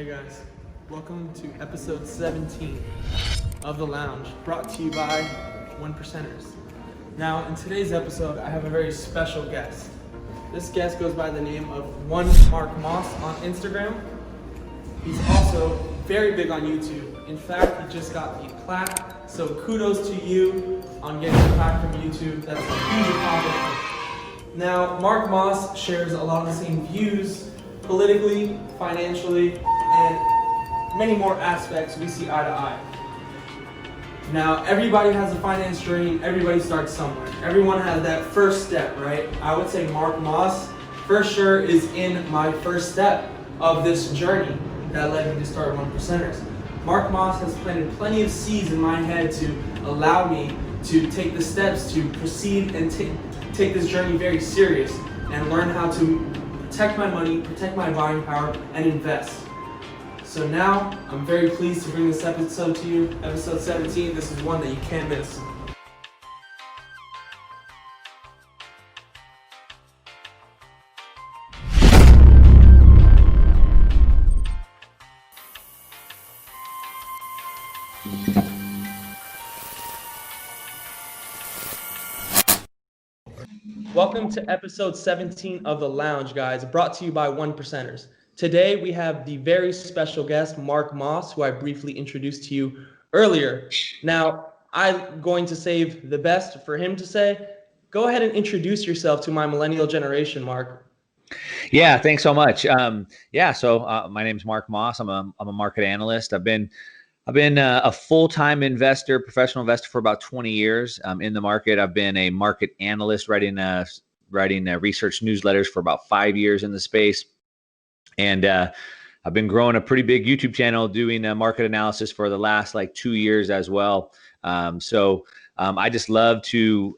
Hey guys, welcome to episode 17 of The Lounge, brought to you by One Percenters. Now, in today's episode, I have a very special guest. This guest goes by the name of One Mark Moss on Instagram. He's also very big on YouTube. In fact, he just got the plaque, so kudos to you on getting the plaque from YouTube. That's a huge accomplishment. Now, Mark Moss shares a lot of the same views politically, financially, and many more aspects we see eye to eye. Now, everybody has a finance dream, everybody starts somewhere. Everyone has that first step, right? I would say Mark Moss, for sure, is in my first step of this journey that led me to start One Percenters. Mark Moss has planted plenty of seeds in my head to allow me to take the steps to proceed and take this journey very serious and learn how to protect my money, protect my buying power, and invest. So now, I'm very pleased to bring this episode to you, episode 17. This is one that you can't miss. Welcome to episode 17 of The Lounge, guys, brought to you by One Percenters. Today, we have the very special guest, Mark Moss, who I briefly introduced to you earlier. Now, I'm going to save the best for him to say. Go ahead and introduce yourself to my millennial generation, Mark. Yeah, thanks so much. So my name's Mark Moss. I'm a market analyst. I've been a full-time investor, professional investor for about 20 years in the market. I've been a market analyst, writing research newsletters for about 5 years in the space. And I've been growing a pretty big YouTube channel doing market analysis for the last 2 years as well. I just love to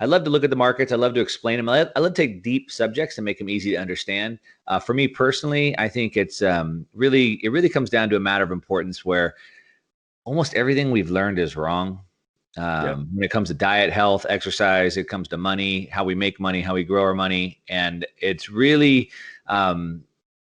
I love to look at the markets. I love to explain them. I love to take deep subjects and make them easy to understand. For me personally, I think it really comes down to a matter of importance where almost everything we've learned is wrong. When it comes to diet, health, exercise, it comes to money, how we make money, how we grow our money. And it's really,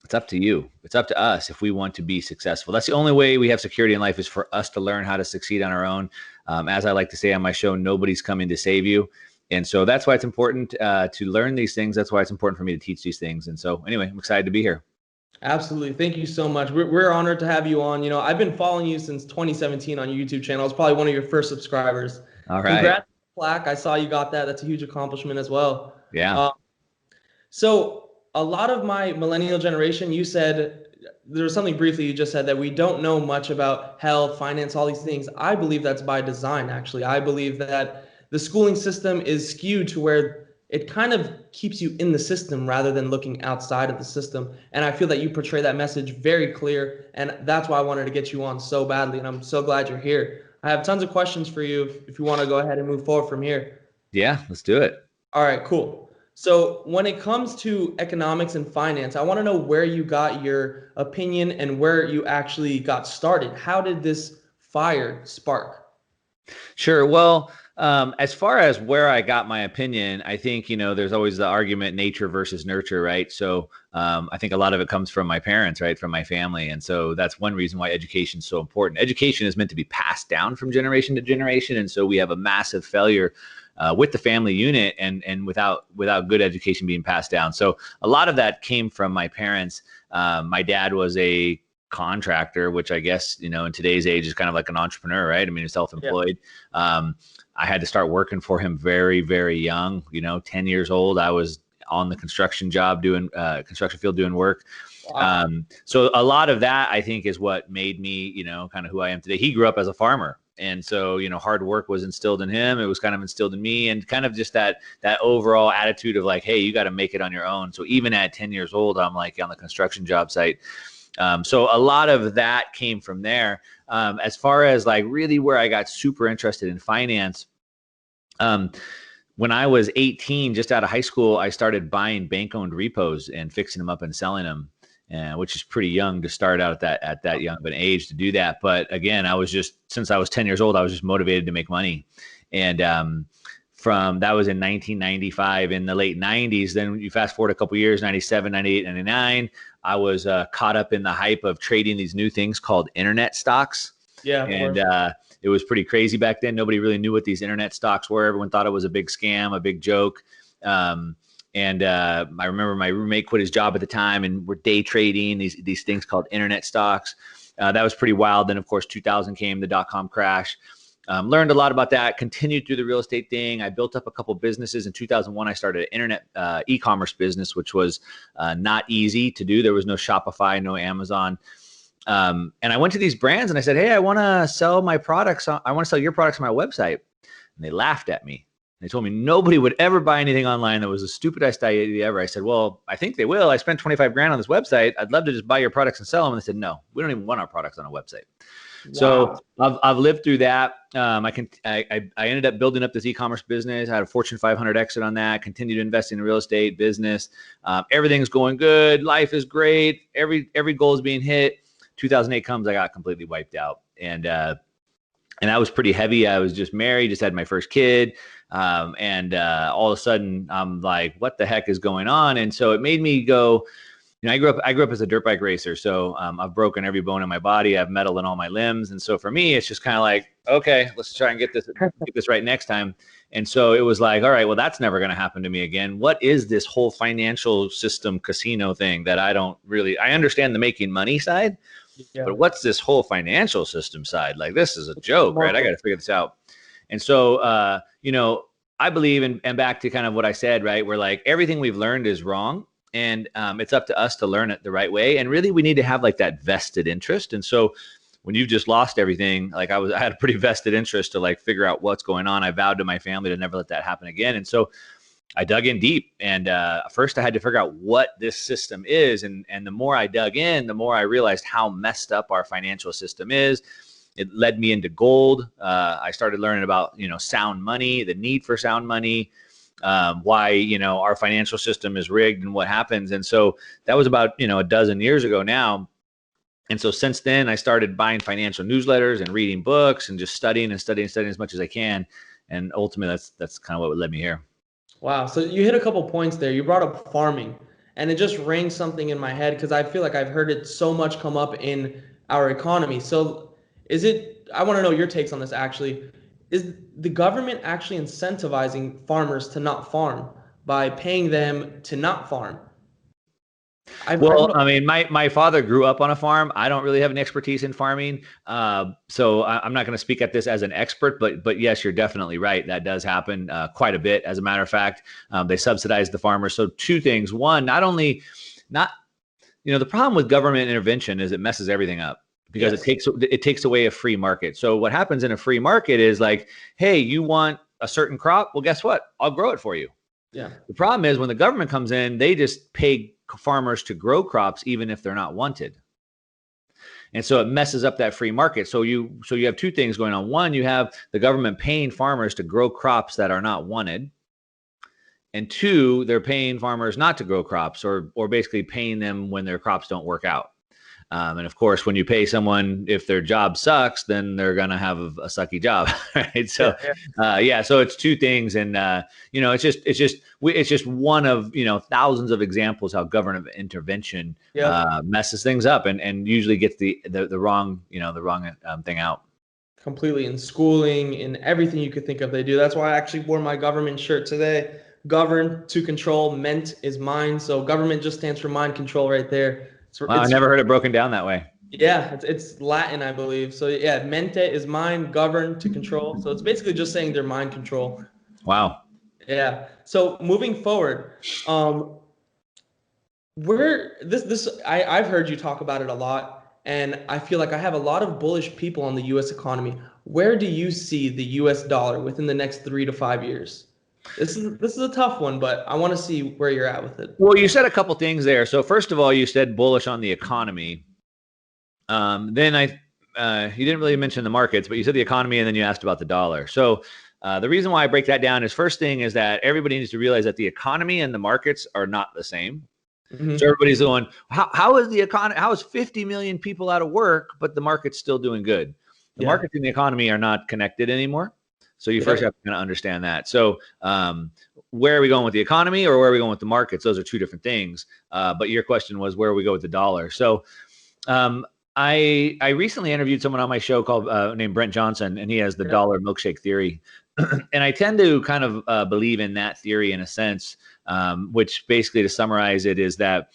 it's up to you. It's up to us if we want to be successful. That's the only way we have security in life, is for us to learn how to succeed on our own. As I like to say on my show, nobody's coming to save you. And so that's why it's important to learn these things. That's why it's important for me to teach these things. And so anyway, I'm excited to be here. Absolutely. Thank you so much. We're honored to have you on. You know, I've been following you since 2017 on your YouTube channel. I was probably one of your first subscribers. All right. Congrats on the plaque. I saw you got that. That's a huge accomplishment as well. Yeah. So a lot of my millennial generation, you said, there was something briefly you just said that we don't know much about health, finance, all these things. I believe that's by design, actually. I believe that the schooling system is skewed to where it kind of keeps you in the system rather than looking outside of the system. And I feel that you portray that message very clear. And that's why I wanted to get you on so badly. And I'm so glad you're here. I have tons of questions for you if you want to go ahead and move forward from here. Yeah, let's do it. All right, cool. So when it comes to economics and finance, I want to know where you got your opinion and where you actually got started. How did this fire spark? Sure. Well, as far as where I got my opinion, I think, there's always the argument nature versus nurture, right? So I think a lot of it comes from my parents, right? From my family. And so that's one reason why education is so important. Education is meant to be passed down from generation to generation. And so we have a massive failure with the family unit and without good education being passed down. So a lot of that came from my parents. My dad was a contractor, which I guess, in today's age is kind of like an entrepreneur, right? I mean, he's self-employed. Yeah. I had to start working for him very, very young, 10 years old. I was on the construction job doing construction field doing work. Wow. So a lot of that, I think, is what made me, kind of who I am today. He grew up as a farmer. And so, hard work was instilled in him. It was kind of instilled in me, and kind of just that overall attitude of hey, you got to make it on your own. So even at 10 years old, I'm on the construction job site. So a lot of that came from there. As far as really where I got super interested in finance, when I was 18, just out of high school, I started buying bank-owned repos and fixing them up and selling them, which is pretty young to start out at that young of an age to do that. But again, since I was 10 years old, I was just motivated to make money. And from that was in 1995 in the late 90s. Then you fast forward a couple years, 97, 98, 99. I was caught up in the hype of trading these new things called internet stocks. Yeah, of And course. it was pretty crazy back then. Nobody really knew what these internet stocks were. Everyone thought it was a big scam, a big joke. I remember my roommate quit his job at the time, and we're day trading these things called internet stocks. That was pretty wild. Then, of course, 2000 came, the dot-com crash. Learned a lot about that, continued through the real estate thing. I built up a couple businesses. In 2001, I started an internet e-commerce business, which was not easy to do. There was no Shopify, no Amazon. And I went to these brands and I said, hey, I want to sell my products. I want to sell your products on my website. And they laughed at me. They told me nobody would ever buy anything online. That was the stupidest idea ever. I said, well, I think they will. I spent 25 grand on this website. I'd love to just buy your products and sell them. And they said, no, we don't even want our products on a website. Wow. So I've lived through that. I ended up building up this e-commerce business. I had a Fortune 500 exit on that. Continued to invest in real estate business. Everything's going good. Life is great. Every goal is being hit. 2008 comes. I got completely wiped out, and that was pretty heavy. I was just married, just had my first kid, and all of a sudden I'm like, what the heck is going on? And so it made me go. You know, I grew up as a dirt bike racer, so I've broken every bone in my body. I have metal in all my limbs, and so for me, it's just kind of like, okay, let's try and get this right next time. And so it was like, all right, well, that's never going to happen to me again. What is this whole financial system casino thing that I don't really? I understand the making money side, Yeah. but what's this whole financial system side? Like, this is a joke, right? I got to figure this out. And so, you know, I believe and back to kind of what I said, right? Where like everything we've learned is wrong. And it's up to us to learn it the right way. And really, we need to have like that vested interest. And so when you've just lost everything, like I had a pretty vested interest to like figure out what's going on. I vowed to my family to never let that happen again. And so I dug in deep. And first I had to figure out what this system is. And the more I dug in, the more I realized how messed up our financial system is. It led me into gold. I started learning about, you know, sound money, the need for sound money, why, you know, our financial system is rigged and what happens. And so that was about, you know, a dozen years ago now. And so since then I started buying financial newsletters and reading books and just studying as much as I can. And ultimately that's kind of what led me here. Wow. So you hit a couple points there. You brought up farming, and it just rang something in my head because I feel like I've heard it so much come up in our economy. So I want to know your takes on this actually. Is the government actually incentivizing farmers to not farm by paying them to not farm? I mean, my father grew up on a farm. I don't really have an expertise in farming, so I'm not going to speak at this as an expert. But yes, you're definitely right. That does happen quite a bit. As a matter of fact, they subsidize the farmers. So two things: one, you know, the problem with government intervention is it messes everything up. Because Yes. it takes away a free market. So what happens in a free market is like, hey, you want a certain crop? Well, guess what? I'll grow it for you. Yeah. The problem is when the government comes in, they just pay farmers to grow crops even if they're not wanted. And so it messes up that free market. So you have two things going on. One, you have the government paying farmers to grow crops that are not wanted. And two, they're paying farmers not to grow crops or basically paying them when their crops don't work out. And of course, when you pay someone, if their job sucks, then they're going to have a sucky job. Right. So, so it's two things. And, you know, it's just one of, you know, thousands of examples how government intervention messes things up and usually gets the wrong, you know, the wrong thing out. Completely. In schooling, in everything you could think of, they do. That's why I actually wore my government shirt today. Govern to control, ment is mind. So government just stands for mind control right there. Wow, I never heard it broken down that way. Yeah, it's Latin, I believe. So yeah, mente is mind, govern to control. So it's basically just saying they're mind control. Wow. Yeah. So moving forward, I've heard you talk about it a lot, and I feel like I have a lot of bullish people on the U.S. economy. Where do you see the U.S. dollar within the next 3 to 5 years? This is a tough one, but I want to see where you're at with it. Well, you said a couple things there. So first of all, you said bullish on the economy. Then you didn't really mention the markets, but you said the economy, and then you asked about the dollar. So the reason why I break that down is first thing is that everybody needs to realize that the economy and the markets are not the same. Mm-hmm. So everybody's going, how is the economy? How is 50 million people out of work, but the market's still doing good? The markets and the economy are not connected anymore. So you first have to kind of understand that. So where are we going with the economy, or where are we going with the markets? Those are two different things. But your question was, where we go with the dollar. So I recently interviewed someone on my show called named Brent Johnson, and he has the dollar milkshake theory. And I tend to kind of believe in that theory in a sense, which basically, to summarize it, is that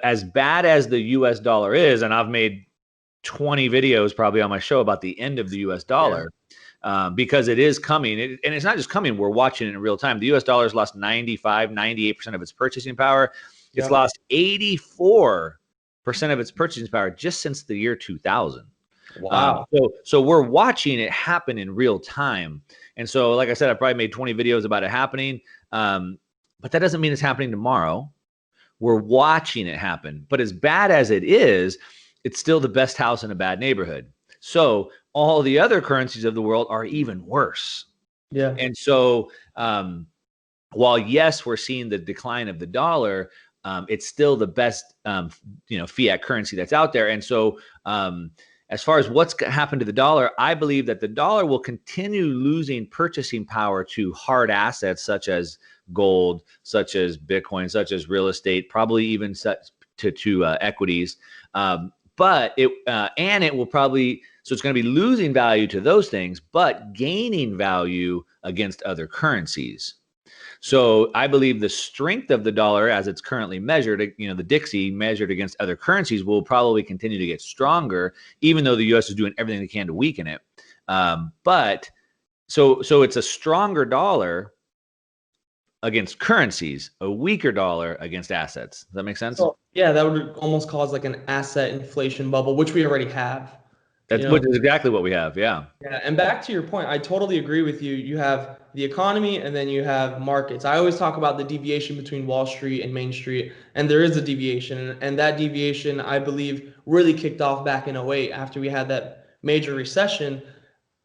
as bad as the US dollar is, and I've made 20 videos probably on my show about the end of the US dollar, because it is coming. And it's not just coming, we're watching it in real time. The US dollar has lost 98% of its purchasing power. It's lost 84% of its purchasing power just since the year 2000. Wow. So we're watching it happen in real time. And so, like I said, I probably made 20 videos about it happening. But that doesn't mean it's happening tomorrow. We're watching it happen. But as bad as it is, it's still the best house in a bad neighborhood. So all the other currencies of the world are even worse. Yeah. And so while, yes, we're seeing the decline of the dollar, it's still the best, fiat currency that's out there. And so as far as what's happened to the dollar, I believe that the dollar will continue losing purchasing power to hard assets such as gold, such as Bitcoin, such as real estate, probably even to equities. But it will probably, so it's going to be losing value to those things, but gaining value against other currencies. So I believe the strength of the dollar as it's currently measured, the Dixie measured against other currencies, will probably continue to get stronger, even though the U.S. is doing everything they can to weaken it. But so it's a stronger dollar against currencies, a weaker dollar against assets. Does that make sense? So, yeah, that would almost cause like an asset inflation bubble, which we already have. Which is exactly what we have. Yeah. Yeah. And back to your point, I totally agree with you. You have the economy and then you have markets. I always talk about the deviation between Wall Street and Main Street, and there is a deviation. And that deviation, I believe, really kicked off back in 2008 after we had that major recession.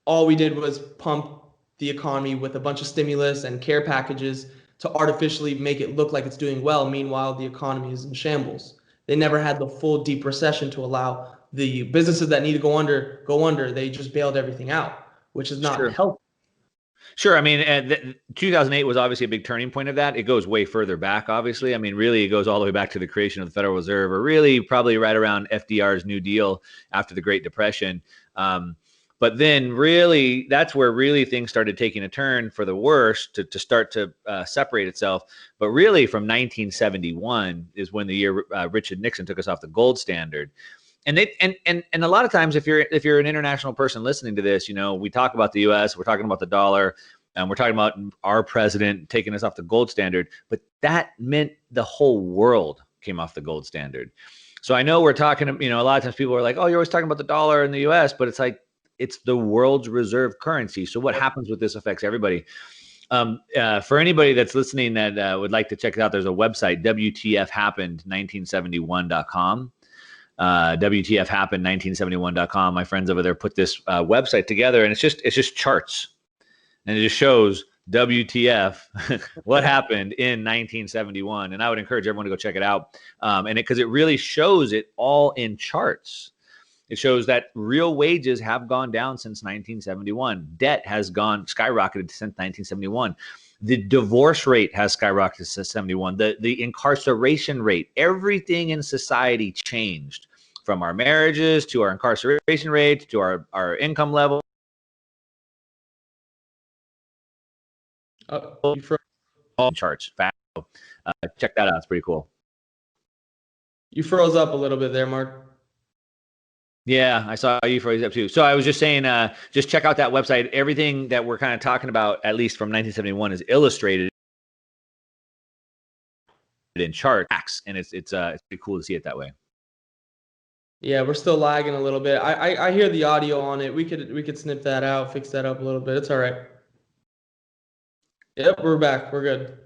All we did was pump the economy with a bunch of stimulus and care packages to artificially make it look like it's doing well. Meanwhile, the economy is in shambles. They never had the full deep recession to allow the businesses that need to go under. They just bailed everything out, which is not helpful. Sure. I mean, 2008 was obviously a big turning point of that. It goes way further back, obviously. I mean, really, it goes all the way back to the creation of the Federal Reserve, or really probably right around FDR's New Deal after the Great Depression. But then really, that's where really things started taking a turn for the worse to start to separate itself. But really from 1971 is when the year Richard Nixon took us off the gold standard. And a lot of times, if you're an international person listening to this, we talk about the U.S., we're talking about the dollar, and we're talking about our president taking us off the gold standard, but that meant the whole world came off the gold standard. So I know we're talking, a lot of times people are like, oh, you're always talking about the dollar in the U.S., but it's like, it's the world's reserve currency. So what happens with this affects everybody. For anybody that's listening that would like to check it out, there's a website, WTFhappened1971.com. WTFhappened1971.com. My friends over there put this website together, and it's just charts, and it just shows WTF what happened in 1971. And I would encourage everyone to go check it out, because it really shows it all in charts. It shows that real wages have gone down since 1971. Debt has skyrocketed since 1971. The divorce rate has skyrocketed since 71. The incarceration rate, everything in society changed, from our marriages to our incarceration rate to our income level. All charts. Check that out. It's pretty cool. You froze up a little bit there, Mark. Yeah, I saw you froze up too. So I was just saying, just check out that website. Everything that we're kind of talking about, at least from 1971, is illustrated in charts, and it's pretty cool to see it that way. Yeah, we're still lagging a little bit. I hear the audio on it. We could snip that out, fix that up a little bit. It's all right. Yep, we're back. We're good.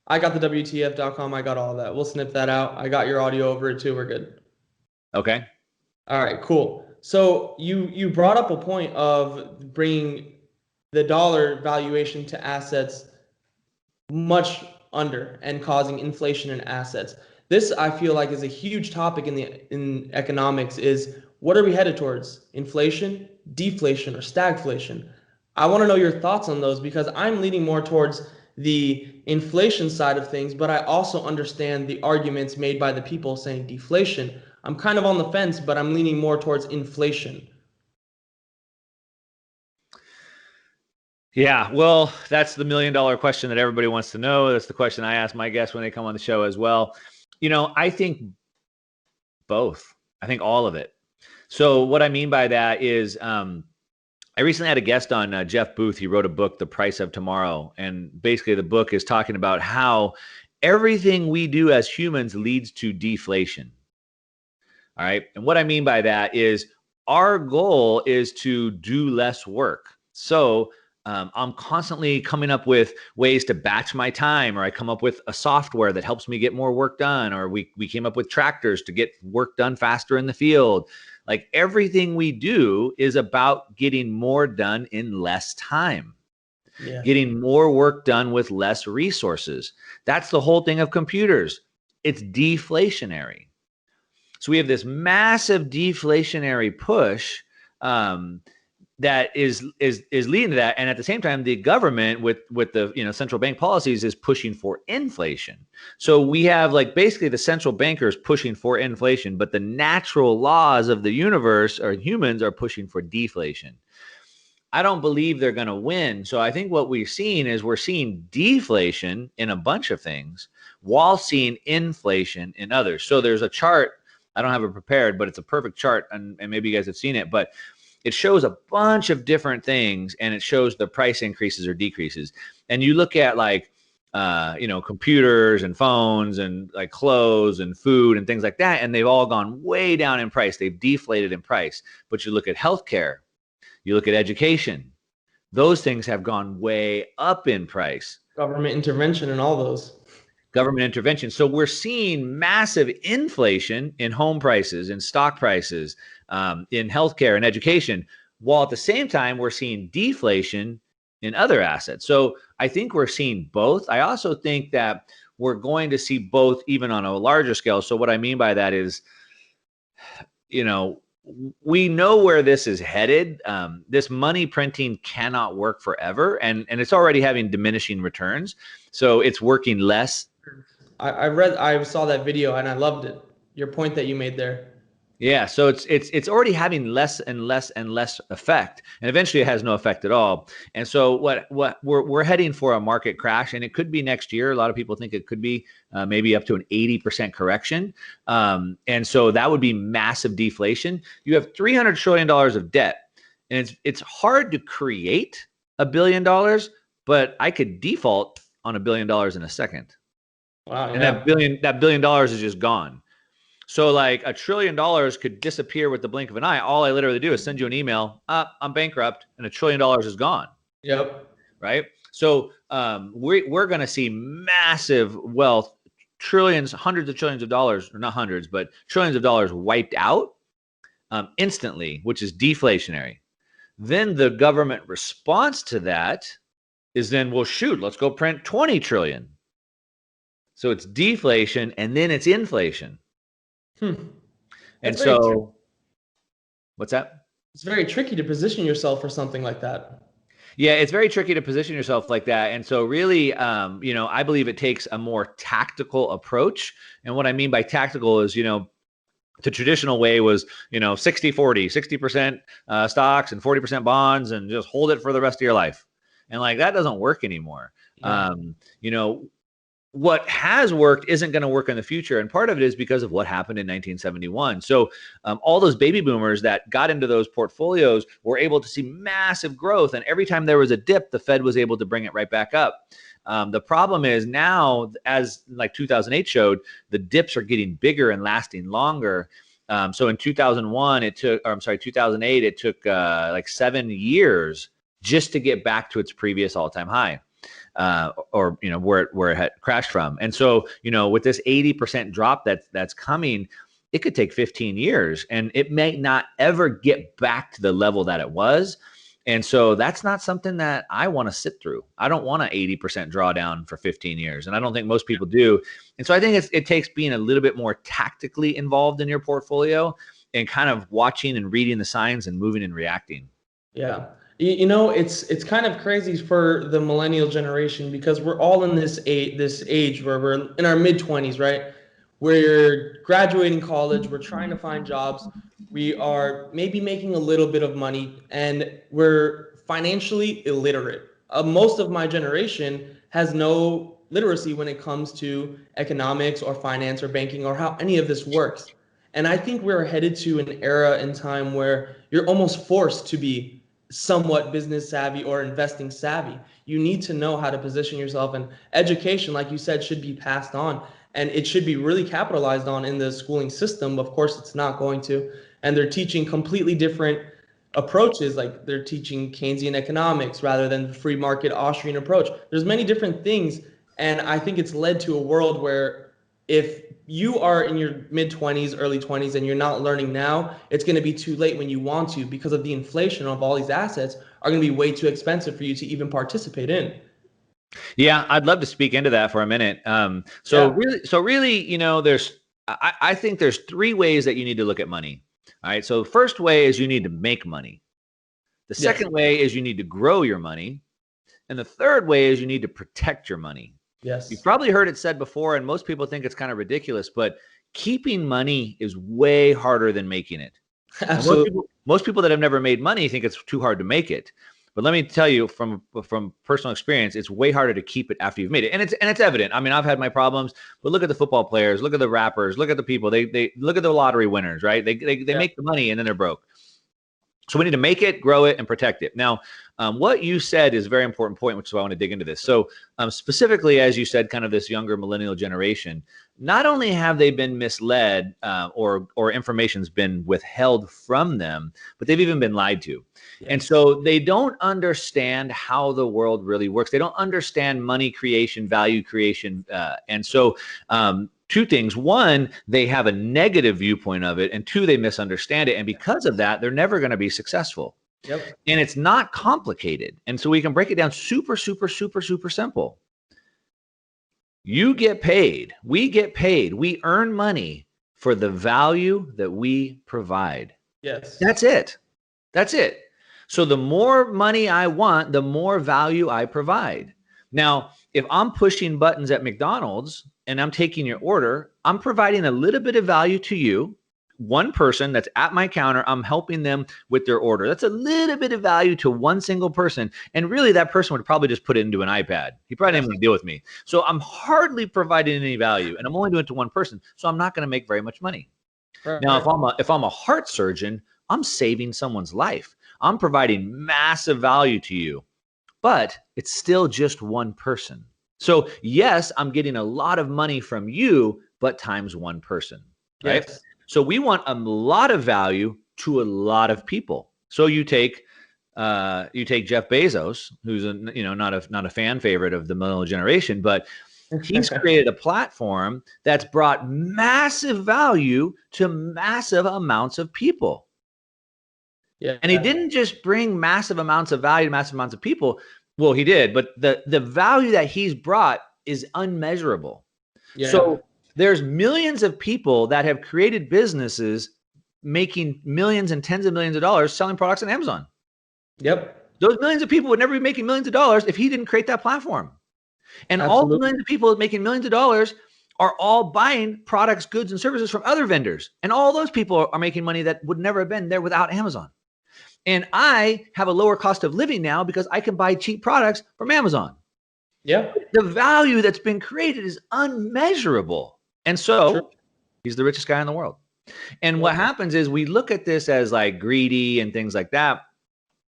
I got the WTF.com. I got all that. We'll snip that out. I got your audio over it too. We're good. Okay. All right, cool. So you brought up a point of bringing the dollar valuation to assets much under and causing inflation in assets. This, I feel like, is a huge topic in economics. Is what are we headed towards? Inflation, deflation, or stagflation? I want to know your thoughts on those because I'm leaning more towards the inflation side of things, but I also understand the arguments made by the people saying deflation. I'm kind of on the fence, but I'm leaning more towards inflation. Yeah, well, that's the $1 million question that everybody wants to know. That's the question I ask my guests when they come on the show as well. I think both. I think all of it. So what I mean by that is, I recently had a guest on, Jeff Booth. He wrote a book, The Price of Tomorrow, and basically the book is talking about how everything we do as humans leads to deflation. All right, and what I mean by that is our goal is to do less work. So I'm constantly coming up with ways to batch my time, or I come up with a software that helps me get more work done, or we came up with tractors to get work done faster in the field. Like everything we do is about getting more done in less time, Yeah. getting more work done with less resources. That's the whole thing of computers. It's deflationary. So we have this massive deflationary push, that is leading to that, and at the same time, the government with the central bank policies is pushing for inflation. So we have like basically the central bankers pushing for inflation, but the natural laws of the universe or humans are pushing for deflation. I don't believe they're going to win. So I think what we're seeing deflation in a bunch of things while seeing inflation in others. So there's a chart. I don't have it prepared, but it's a perfect chart, and maybe you guys have seen it, but it shows a bunch of different things, and it shows the price increases or decreases. And you look at like, computers and phones and like clothes and food and things like that, and they've all gone way down in price. They've deflated in price. But you look at healthcare, you look at education, those things have gone way up in price. Government intervention and all those. Government intervention. So we're seeing massive inflation in home prices, in stock prices, in healthcare and education, while at the same time we're seeing deflation in other assets. So I think we're seeing both. I also think that we're going to see both even on a larger scale. So what I mean by that is, we know where this is headed. This money printing cannot work forever, and it's already having diminishing returns. So it's working less. I saw that video and I loved it. Your point that you made there. Yeah, so it's already having less and less and less effect, and eventually it has no effect at all. And so what we're heading for a market crash, and it could be next year. A lot of people think it could be maybe up to an 80% correction, and so that would be massive deflation. You have $300 trillion of debt, and it's hard to create $1 billion, but I could default on $1 billion in a second. Wow, and yeah. that $1 billion is just gone. So like $1 trillion could disappear with the blink of an eye. All I literally do is send you an email, I'm bankrupt, and $1 trillion is gone. Yep. Right. So we're going to see massive wealth, trillions, hundreds of trillions of dollars, or not hundreds, but trillions of dollars wiped out instantly, which is deflationary. Then the government response to that is then, well, shoot, let's go print 20 trillion. So it's deflation and then it's inflation. And so, what's that? It's very tricky to position yourself for something like that. Yeah, it's very tricky to position yourself like that. And so really, I believe it takes a more tactical approach. And what I mean by tactical is, the traditional way was, 60-40, 60% stocks and 40% bonds, and just hold it for the rest of your life. And like, that doesn't work anymore. Yeah. What has worked isn't going to work in the future. And part of it is because of what happened in 1971. So all those baby boomers that got into those portfolios were able to see massive growth. And every time there was a dip, the Fed was able to bring it right back up. The problem is now, as like 2008 showed, the dips are getting bigger and lasting longer. So in 2008, it took like 7 years just to get back to its previous all-time high. Or where it had crashed from. And so with this 80% drop that's coming, it could take 15 years, and it may not ever get back to the level that it was. And so that's not something that I want to sit through. I don't want an 80% drawdown for 15 years, and I don't think most people do. And so I think it takes being a little bit more tactically involved in your portfolio and kind of watching and reading the signs and moving and reacting. Yeah. You know, it's kind of crazy for the millennial generation because we're all in this age where we're in our mid 20s, right? We're graduating college, we're trying to find jobs, we are maybe making a little bit of money, and we're financially illiterate. Most of my generation has no literacy when it comes to economics or finance or banking or how any of this works. And I think we're headed to an era in time where you're almost forced to be somewhat business savvy or investing savvy. You need to know how to position yourself, and education, like you said, should be passed on and it should be really capitalized on in the schooling system. Of course, it's not going to. And they're teaching completely different approaches, like they're teaching Keynesian economics rather than the free market Austrian approach. There's many different things, and I think it's led to a world where if you are in your mid 20s, early 20s, and you're not learning now, it's going to be too late when you want to because of the inflation of all these assets are going to be way too expensive for you to even participate in. Yeah, I'd love to speak into that for a minute. Yeah. So really, I think there's three ways that you need to look at money. All right. So the first way is you need to make money. The Yes. second way is you need to grow your money. And the third way is you need to protect your money. You've Yes. probably heard it said before, and most people think it's kind of ridiculous, but keeping money is way harder than making it. Now, Absolutely. most people that have never made money think it's too hard to make it. But let me tell you from personal experience, it's way harder to keep it after you've made it. And it's evident. I mean, I've had my problems, but look at the football players, look at the rappers, look at the people. They look at the lottery winners, right? They Yeah. make the money and then they're broke. So we need to make it, grow it, and protect it. Now, what you said is a very important point, which is why I want to dig into this. So specifically, as you said, kind of this younger millennial generation, not only have they been misled or information's been withheld from them, but they've even been lied to. And Yes. so they don't understand how the world really works. They don't understand money creation, value creation. And so two things. One, they have a negative viewpoint of it. And two, they misunderstand it. And because of that, they're never going to be successful. Yep. And it's not complicated. And so we can break it down super, super, super, super simple. You get paid. We get paid. We earn money for the value that we provide. Yes. That's it. That's it. So the more money I want, the more value I provide. Now, if I'm pushing buttons at McDonald's and I'm taking your order, I'm providing a little bit of value to you. One person that's at my counter, I'm helping them with their order. That's a little bit of value to one single person. And really, that person would probably just put it into an iPad. He probably didn't even deal with me. So I'm hardly providing any value, and I'm only doing it to one person. So I'm not going to make very much money. Right. Now, if I'm a heart surgeon, I'm saving someone's life. I'm providing massive value to you, but it's still just one person. So yes, I'm getting a lot of money from you, but times one person, right? Yes. So we want a lot of value to a lot of people. So you take Jeff Bezos, who's not a fan favorite of the millennial generation, but he's created a platform that's brought massive value to massive amounts of people. Yeah. And he didn't just bring massive amounts of value to massive amounts of people. Well, he did, but the value that he's brought is unmeasurable. Yeah. So there's millions of people that have created businesses making millions and tens of millions of dollars selling products on Amazon. Yep. Those millions of people would never be making millions of dollars if he didn't create that platform. And all the Absolutely. millions of people making millions of dollars are all buying products, goods, and services from other vendors. And all those people are making money that would never have been there without Amazon. And I have a lower cost of living now because I can buy cheap products from Amazon. Yeah. The value that's been created is unmeasurable. And so True. he's the richest guy in the world. And what happens is we look at this as like greedy and things like that.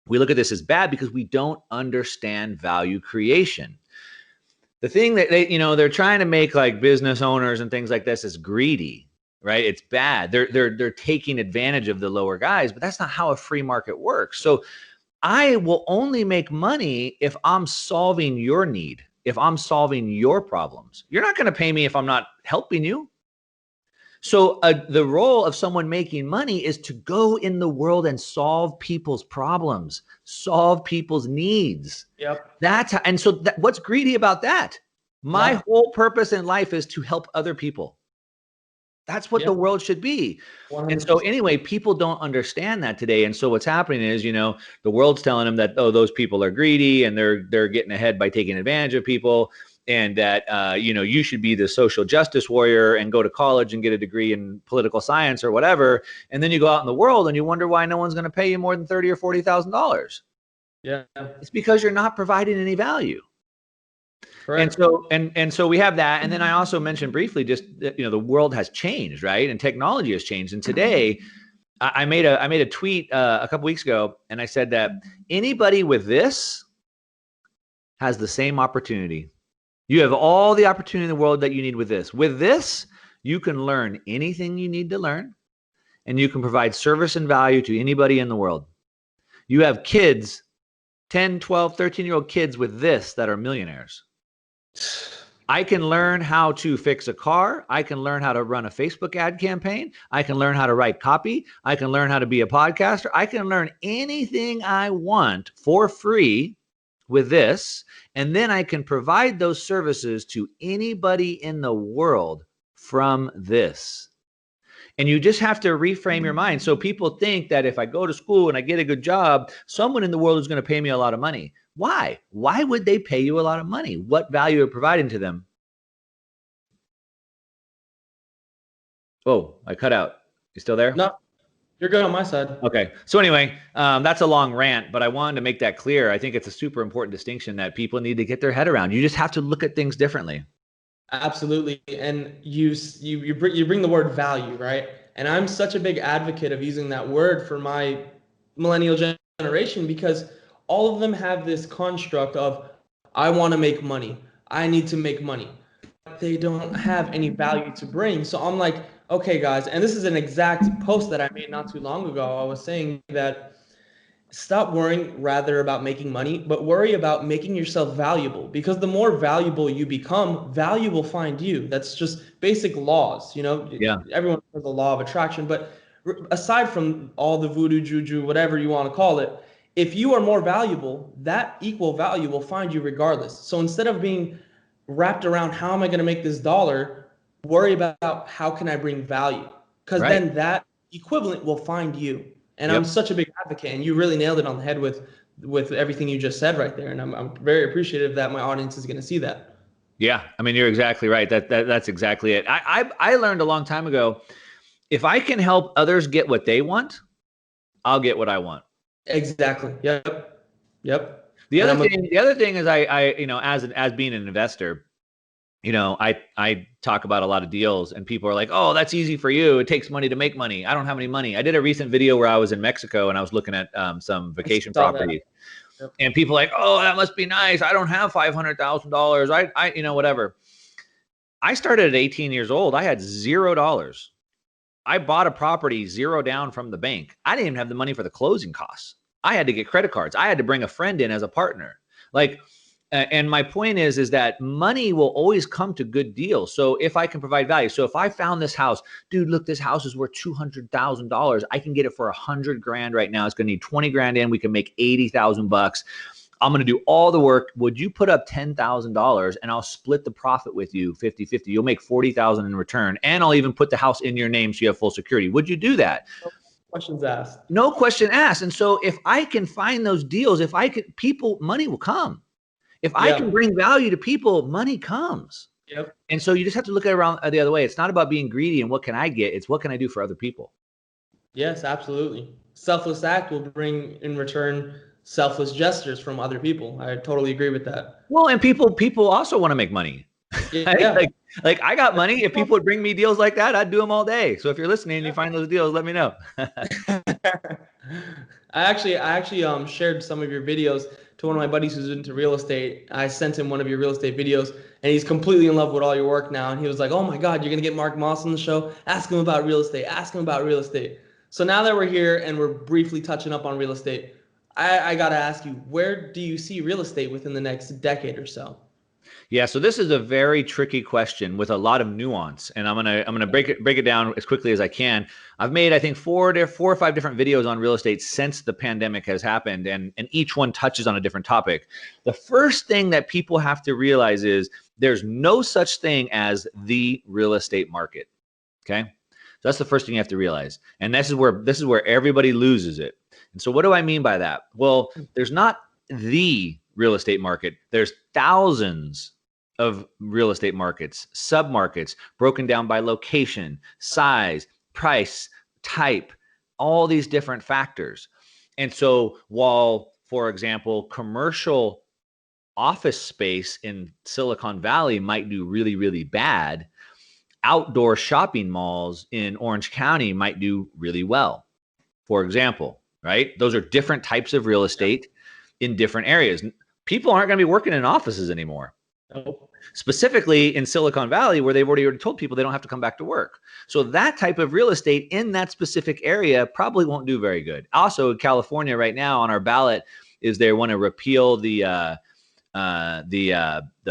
We look at this as bad because we don't understand value creation. The thing that they're trying to make like business owners and things like this is greedy, right? It's bad. They're taking advantage of the lower guys, but that's not how a free market works. So I will only make money if I'm solving your need, if I'm solving your problems. You're not going to pay me if I'm not helping you. So the role of someone making money is to go in the world and solve people's problems, solve people's needs. Yep. What's greedy about that? My whole purpose in life is to help other people. That's what the Yep. world should be. And so 100%. anyway, people don't understand that today. And so what's happening is, the world's telling them that, oh, those people are greedy and they're getting ahead by taking advantage of people. And that, you should be the social justice warrior and go to college and get a degree in political science or whatever. And then you go out in the world and you wonder why no one's going to pay you more than $30,000 or $40,000. Yeah. It's because you're not providing any value. Correct. And so we have that. And then I also mentioned briefly just that, the world has changed, right? And technology has changed. And today I made a tweet a couple weeks ago, and I said that anybody with this has the same opportunity. You have all the opportunity in the world that you need with this. With this, you can learn anything you need to learn, and you can provide service and value to anybody in the world. You have kids, 10, 12, 13-year-old kids with this that are millionaires. I can learn how to fix a car. I can learn how to run a Facebook ad campaign. I can learn how to write copy. I can learn how to be a podcaster. I can learn anything I want for free with this. And then I can provide those services to anybody in the world from this. And you just have to reframe your mind. So people think that if I go to school and I get a good job, someone in the world is going to pay me a lot of money. Why? Why would they pay you a lot of money? What value are you providing to them? Oh, I cut out. You still there? No, you're good on my side. Okay. So anyway, that's a long rant, but I wanted to make that clear. I think it's a super important distinction that people need to get their head around. You just have to look at things differently. Absolutely. And you bring the word value, right? And I'm such a big advocate of using that word for my millennial generation, because all of them have this construct of, I want to make money. I need to make money. They don't have any value to bring. So I'm like, okay, guys, and this is an exact post that I made not too long ago. I was saying that stop worrying rather about making money, but worry about making yourself valuable, because the more valuable you become, value will find you. That's just basic laws, Yeah. Everyone has the law of attraction, but aside from all the voodoo, juju, whatever you want to call it, if you are more valuable, that equal value will find you regardless. So instead of being wrapped around how am I going to make this dollar, worry about how can I bring value, because then that equivalent will find you. And I'm such a big advocate, and you really nailed it on the head with everything you just said right there. And I'm very appreciative that my audience is going to see that. Yeah, I mean, you're exactly right. That's exactly it. I learned a long time ago, if I can help others get what they want, I'll get what I want. Exactly. Yep. The other thing is I as being an investor, I talk about a lot of deals, and people are like, oh, that's easy for you. It takes money to make money. I don't have any money. I did a recent video where I was in Mexico and I was looking at some vacation properties. Yep. And people are like, oh, that must be nice. I don't have $500,000. I whatever. I started at 18 years old. I had $0. I bought a property 0 down from the bank. I didn't even have the money for the closing costs. I had to get credit cards. I had to bring a friend in as a partner. And my point is that money will always come to good deals. So if I can provide value, so if I found this house, dude, look, this house is worth $200,000. I can get it for $100,000 right now. It's going to need 20 grand in. We can make 80,000 bucks. I'm going to do all the work. Would you put up $10,000 and I'll split the profit with you 50-50? You'll make 40,000 in return. And I'll even put the house in your name so you have full security. Would you do that? Questions asked. No question asked. And so if I can find those deals, money will come. If I can bring value to people, money comes. Yep. And so you just have to look at it around the other way. It's not about being greedy and what can I get? It's what can I do for other people? Yes, absolutely. Selfless act will bring in return selfless gestures from other people. I totally agree with that. Well, and people also want to make money. Yeah. like I got money. If people would bring me deals like that, I'd do them all day. So if you're listening and you find those deals, let me know. I actually shared some of your videos to one of my buddies who's into real estate. I sent him one of your real estate videos, and he's completely in love with all your work now. And he was like, oh my God, you're going to get Mark Moss on the show? Ask him about real estate. Ask him about real estate. So now that we're here and we're briefly touching up on real estate, I got to ask you, where do you see real estate within the next decade or so? Yeah, so this is a very tricky question with a lot of nuance, and I'm gonna break it down as quickly as I can. I've made, I think, four or five different videos on real estate since the pandemic has happened, and each one touches on a different topic. The first thing that people have to realize is there's no such thing as the real estate market. Okay. So that's the first thing you have to realize. And this is where everybody loses it. And so what do I mean by that? Well, there's not the real estate market. There's thousands of real estate markets, sub-markets, broken down by location, size, price, type, all these different factors. And so while, for example, commercial office space in Silicon Valley might do really, really bad, outdoor shopping malls in Orange County might do really well, for example, right? Those are different types of real estate in different areas. People aren't going to be working in offices anymore. Nope. Specifically in Silicon Valley, where they've already told people they don't have to come back to work. So that type of real estate in that specific area probably won't do very good. Also, in California right now on our ballot is they want to repeal the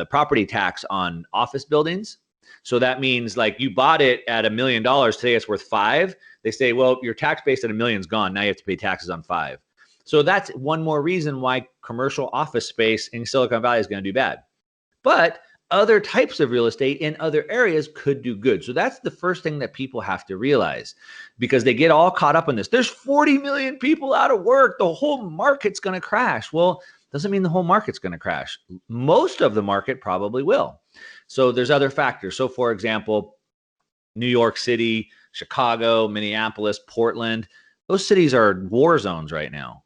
property tax on office buildings. So that means like you bought it at $1 million, today it's worth $5 million. They say, well, your tax base at $1 million is gone. Now you have to pay taxes on $5 million. So that's one more reason why commercial office space in Silicon Valley is going to do bad. But other types of real estate in other areas could do good. So that's the first thing that people have to realize, because they get all caught up in this. There's 40 million people out of work. The whole market's going to crash. Well, doesn't mean the whole market's going to crash. Most of the market probably will. So there's other factors. So for example, New York City, Chicago, Minneapolis, Portland, those cities are war zones right now.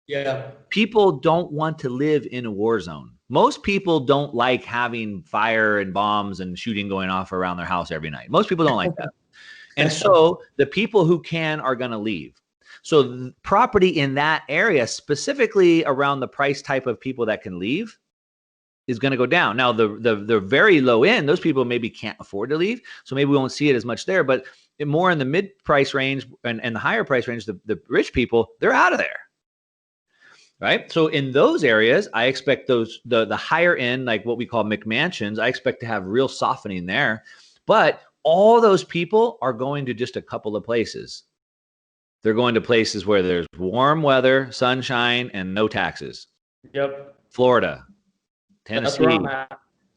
Yeah. People don't want to live in a war zone. Most people don't like having fire and bombs and shooting going off around their house every night. Most people don't like that. And so the people who can are going to leave. So property in that area, specifically around the price type of people that can leave, is going to go down. Now, the very low end, those people maybe can't afford to leave. So maybe we won't see it as much there, but more in the mid price range and the higher price range, the rich people, they're out of there. Right. So in those areas, I expect the higher end, like what we call McMansions, I expect to have real softening there. But all those people are going to just a couple of places. They're going to places where there's warm weather, sunshine, and no taxes. Yep. Florida, Tennessee,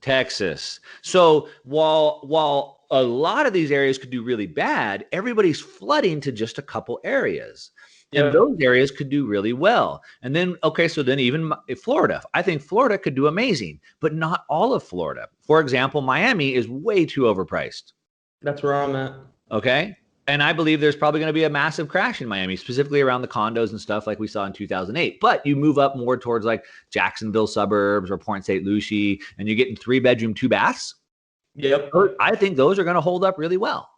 Texas. So while a lot of these areas could do really bad, everybody's flooding to just a couple areas. And those areas could do really well. And then, okay, so then even Florida, I think Florida could do amazing, but not all of Florida. For example, Miami is way too overpriced. That's where I'm at. Okay. And I believe there's probably going to be a massive crash in Miami, specifically around the condos and stuff like we saw in 2008. But you move up more towards like Jacksonville suburbs or Point St. Lucie, and you're getting 3-bedroom, 2 baths. Yep. I think those are going to hold up really well.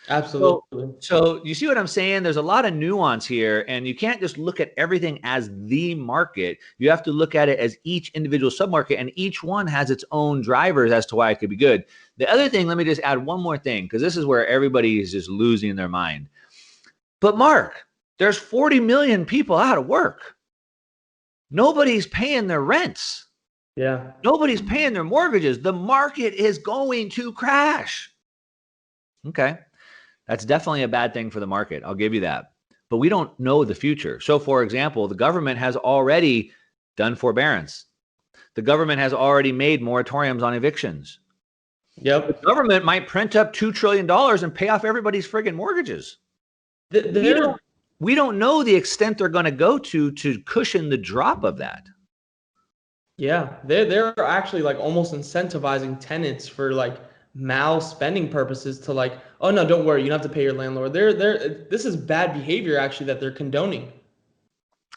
Absolutely. So you see what I'm saying? There's a lot of nuance here, and you can't just look at everything as the market. You have to look at it as each individual submarket, and each one has its own drivers as to why it could be good. The other thing, let me just add one more thing, because this is where everybody is just losing their mind. But Mark, there's 40 million people out of work. Nobody's paying their rents. Yeah. Nobody's paying their mortgages. The market is going to crash. Okay. That's definitely a bad thing for the market. I'll give you that. But we don't know the future. So, for example, the government has already done forbearance. The government has already made moratoriums on evictions. Yep. The government might print up $2 trillion and pay off everybody's friggin' mortgages. We don't know the extent they're going to go to cushion the drop of that. Yeah. They're actually like almost incentivizing tenants for like mal spending purposes to like, oh no, don't worry, you don't have to pay your landlord. This is bad behavior actually that they're condoning.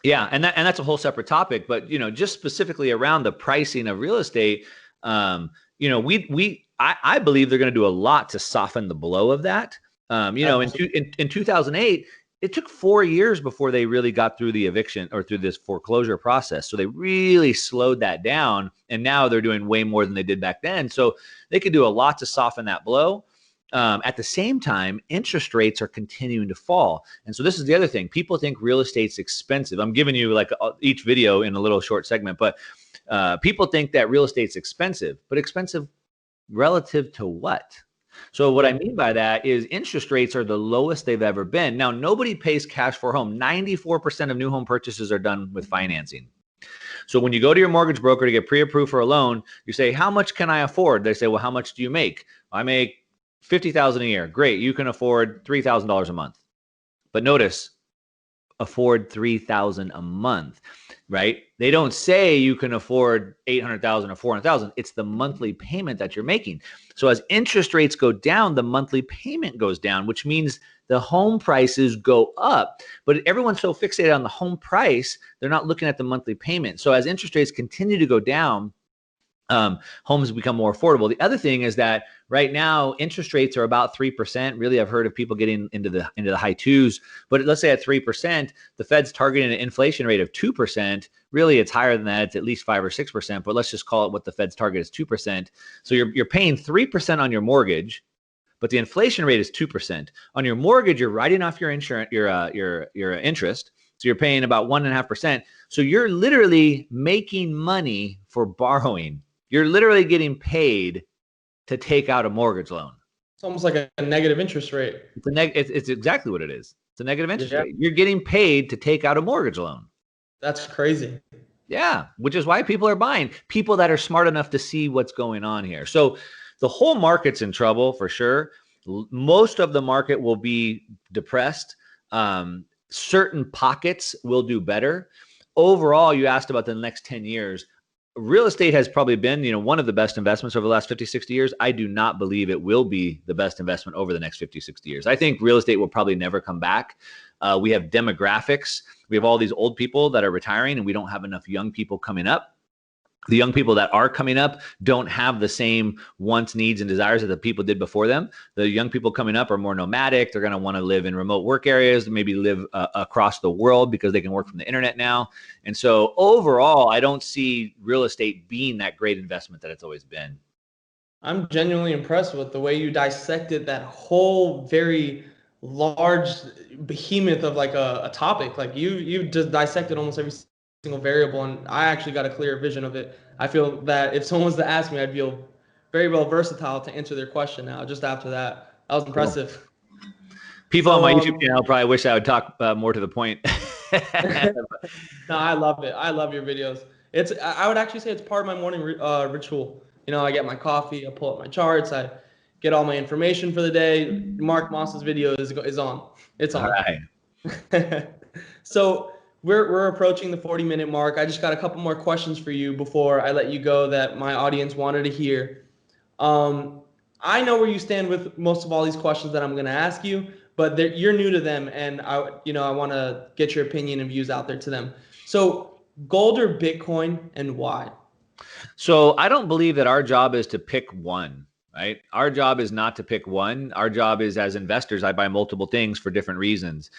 Yeah, and that's a whole separate topic, but just specifically around the pricing of real estate, I believe they're going to do a lot to soften the blow of that. In 2008, it took 4 years before they really got through the eviction or through this foreclosure process. So they really slowed that down, and now they're doing way more than they did back then. So they could do a lot to soften that blow. At the same time, interest rates are continuing to fall. And so this is the other thing. People think real estate's expensive. I'm giving you like each video in a little short segment, but people think that real estate's expensive, but expensive relative to what? So what I mean by that is interest rates are the lowest they've ever been. Now, nobody pays cash for a home. 94% of new home purchases are done with financing. So when you go to your mortgage broker to get pre-approved for a loan, you say, how much can I afford? They say, well, how much do you make? I make 50,000 a year. Great. You can afford $3,000 a month. But notice, afford 3,000 a month, right? They don't say you can afford 800,000 or 400,000. It's the monthly payment that you're making. So as interest rates go down, the monthly payment goes down, which means the home prices go up. But everyone's so fixated on the home price, they're not looking at the monthly payment. So as interest rates continue to go down, homes become more affordable. The other thing is that right now interest rates are about 3%. Really, I've heard of people getting into the high twos, but let's say at 3%, the Fed's targeting an inflation rate of 2%. Really, it's higher than that. It's at least 5 or 6%, but let's just call it what the Fed's target is, 2%. So you're paying 3% on your mortgage, but the inflation rate is 2%. On your mortgage, you're writing off your insurance, your interest. So you're paying about 1.5%. So you're literally making money for borrowing. You're literally getting paid to take out a mortgage loan. It's almost like a negative interest rate. It's exactly what it is. It's a negative interest Yeah. rate. You're getting paid to take out a mortgage loan. That's crazy. Yeah, which is why people are buying. People that are smart enough to see what's going on here. So the whole market's in trouble for sure. Most of the market will be depressed. Certain pockets will do better. Overall, you asked about the next 10 years. Real estate has probably been, one of the best investments over the last 50, 60 years. I do not believe it will be the best investment over the next 50, 60 years. I think real estate will probably never come back. We have demographics. We have all these old people that are retiring, and we don't have enough young people coming up. The young people that are coming up don't have the same wants, needs, and desires that the people did before them. The young people coming up are more nomadic. They're going to want to live in remote work areas, maybe live across the world because they can work from the internet now. And so overall, I don't see real estate being that great investment that it's always been. I'm genuinely impressed with the way you dissected that whole very large behemoth of like a topic. Like you just dissected almost every single variable, and I actually got a clear vision of it. I feel that if someone was to ask me, I'd feel very well versatile to answer their question now. Just after that, that was impressive. People on my YouTube channel probably wish I would talk more to the point. No, I love it. I love your videos. I would actually say it's part of my morning ritual. I get my coffee, I pull up my charts, I get all my information for the day. Mark Moss's video is on. It's on. All right. So we're approaching the 40-minute mark. I just got a couple more questions for you before I let you go that my audience wanted to hear. I know where you stand with most of all these questions that I'm going to ask you, but you're new to them, and I want to get your opinion and views out there to them. So gold or Bitcoin, and why? So I don't believe that our job is to pick one, right? Our job is not to pick one. Our job is, as investors, I buy multiple things for different reasons.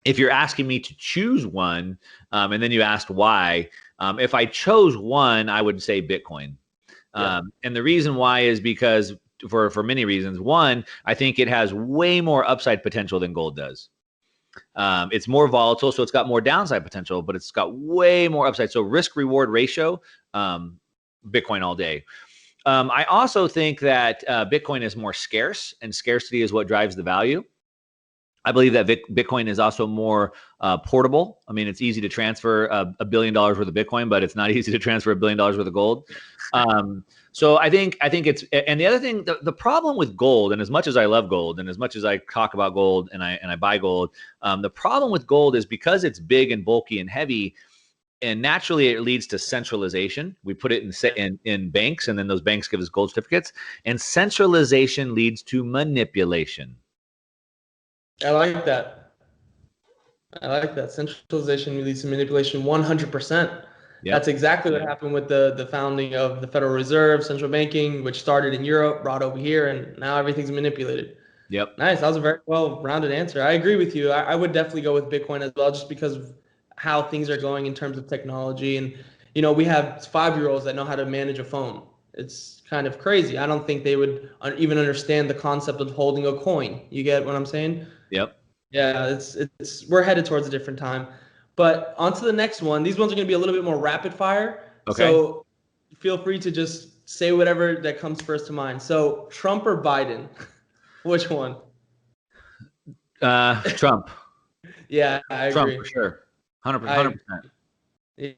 If you're asking me to choose one, and then you asked why, if I chose one, I would say Bitcoin. Yeah. And the reason why is because for many reasons. One, I think it has way more upside potential than gold does. It's more volatile, so it's got more downside potential, but it's got way more upside. So risk reward ratio, Bitcoin all day. I also think that Bitcoin is more scarce, and scarcity is what drives the value. I believe that Bitcoin is also more portable. I mean, it's easy to transfer $1 billion worth of Bitcoin, but it's not easy to transfer $1 billion worth of gold. So I think it's, and the other thing, the problem with gold, and as much as I love gold, and as much as I talk about gold and I buy gold, the problem with gold is because it's big and bulky and heavy, and naturally it leads to centralization. We put it in banks, and then those banks give us gold certificates, and centralization leads to manipulation. I like that. Centralization leads to manipulation 100%. Yep. That's exactly what happened with the founding of the Federal Reserve, central banking, which started in Europe, brought over here, and now everything's manipulated. Yep. Nice. That was a very well-rounded answer. I agree with you. I would definitely go with Bitcoin as well, just because of how things are going in terms of technology. And, we have 5-year-olds that know how to manage a phone. It's kind of crazy. I don't think they would even understand the concept of holding a coin. You get what I'm saying? Yep. Yeah, we're headed towards a different time. But on to the next one. These ones are going to be a little bit more rapid fire. Okay. So feel free to just say whatever that comes first to mind. So Trump or Biden? Which one? Trump. Yeah, I agree. Trump for sure. 100%.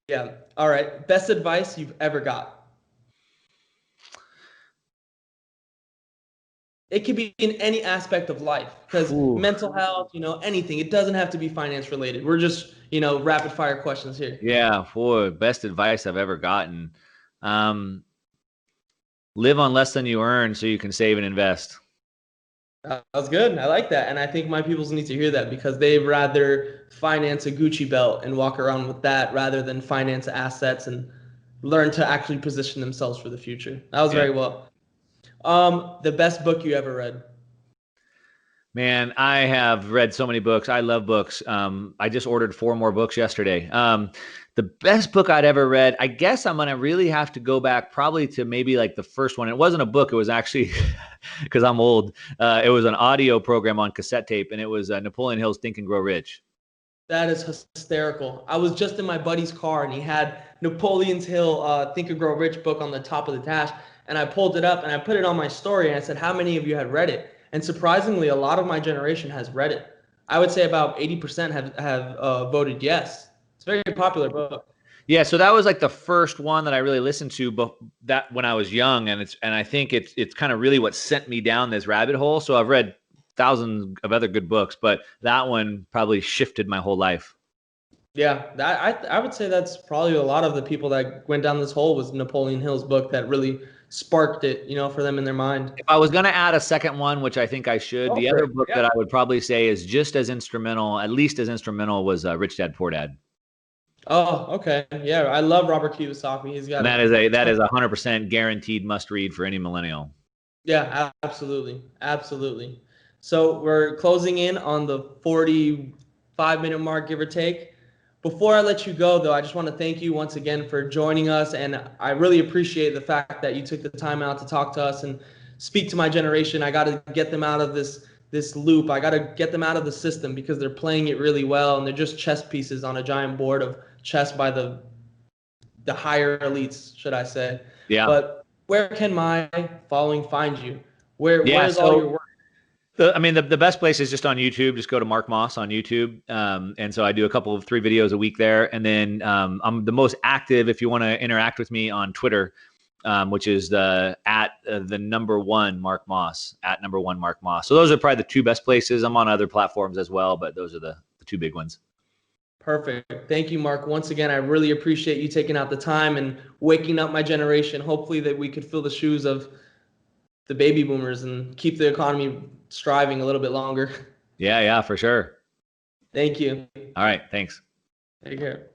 Yeah. All right. Best advice you've ever got? It could be in any aspect of life because Ooh. mental health, anything. It doesn't have to be finance related. We're just, rapid fire questions here. Yeah, boy, best advice I've ever gotten. Um, Live on less than you earn so you can save and invest. That was good. I like that. And I think my peoples need to hear that because they'd rather finance a Gucci belt and walk around with that rather than finance assets and learn to actually position themselves for the future. That was Yeah. very well. The best book you ever read? Man, I have read so many books. I love books. I just ordered 4 more books yesterday. The best book I'd ever read, I guess I'm gonna really have to go back probably to maybe like the first one. It wasn't a book. It was actually because I'm old. It was an audio program on cassette tape, and it was Napoleon Hill's Think and Grow Rich. That is hysterical. I was just in my buddy's car and he had Napoleon's Hill Think and Grow Rich book on the top of the dash. And I pulled it up and I put it on my story and I said, how many of you had read it? And surprisingly, a lot of my generation has read it. I would say about 80% have voted yes. It's a very popular book. Yeah, so that was like the first one that I really listened to, but that when I was young, and I think it's kind of really what sent me down this rabbit hole. So I've read thousands of other good books, but that one probably shifted my whole life. Yeah, I would say that's probably a lot of the people that went down this hole was Napoleon Hill's book that really sparked it, for them in their mind. If I was going to add a second one, which I think I should, Go the for other it. book Yeah. that I would probably say is just as instrumental, at least as instrumental, was Rich Dad Poor Dad. Oh, okay. Yeah, I love Robert Kiyosaki. He's got And that is 100% guaranteed must read for any millennial. Yeah, absolutely. Absolutely. So we're closing in on the 45-minute mark, give or take. Before I let you go, though, I just want to thank you once again for joining us. And I really appreciate the fact that you took the time out to talk to us and speak to my generation. I got to get them out of this loop. I got to get them out of the system because they're playing it really well and they're just chess pieces on a giant board of chess by the higher elites, should I say. Yeah. But where can my following find you? Yeah. Where's all your work? The best place is just on YouTube. Just go to Mark Moss on YouTube. And so I do a couple of 3 videos a week there. And then I'm the most active if you want to interact with me on Twitter, which is at the number 1 Mark Moss, at number 1 Mark Moss. So those are probably the 2 best places. I'm on other platforms as well, but those are the 2 big ones. Perfect. Thank you, Mark. Once again, I really appreciate you taking out the time and waking up my generation. Hopefully that we could fill the shoes of the baby boomers and keep the economy striving a little bit longer. Yeah, for sure. Thank you. All right. Thanks. Take care.